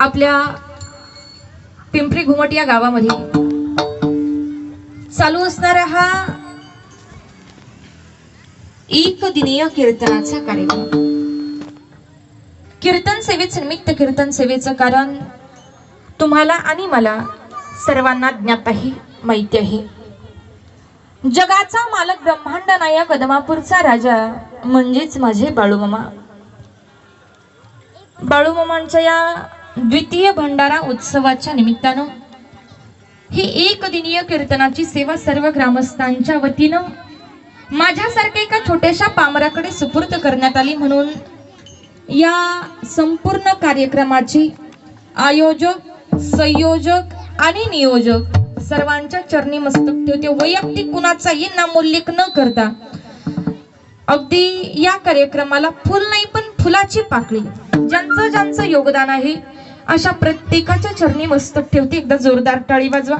आपल्या पिंपरी घुमट या गावामध्ये चालू असणारा हा एकदिनीय कीर्तनाचा कार्यक्रम। कीर्तन सेवेचे निमित्त, कीर्तन सेवेचं कारण तुम्हाला आणि मला सर्वांना ज्ञात आहे, माहिती आहे। जगाचा मालक, ब्रह्मांड नायक, अदमापूरचा राजा म्हणजेच माझे बाळूमामा। बाळूमामांच्या या द्वितीय भंडारा उत्सवाच्या निमित्तानं ही एकदिनीय कीर्तनाची सेवा सर्व ग्रामस्थांच्या वतीनं माझ्यासारख्या एका छोट्याशा पामराकडे सुपूर्द करण्यात आली। म्हणून या संपूर्ण कार्यक्रमाचे आयोजक, संयोजक आणि नियोजक सर्वांच्या चरणी मस्तक ठेवते। वैयक्तिक कुणाचाही नामोल्लेख न करता अगदी या कार्यक्रमाला फुल नाही पण फुलाची पाकळी ज्यांचं ज्यांचं योगदान आहे अशा प्रत्येकाच्या चरणी मस्तक ठेवते। एकदा जोरदार टाळी वाजवा।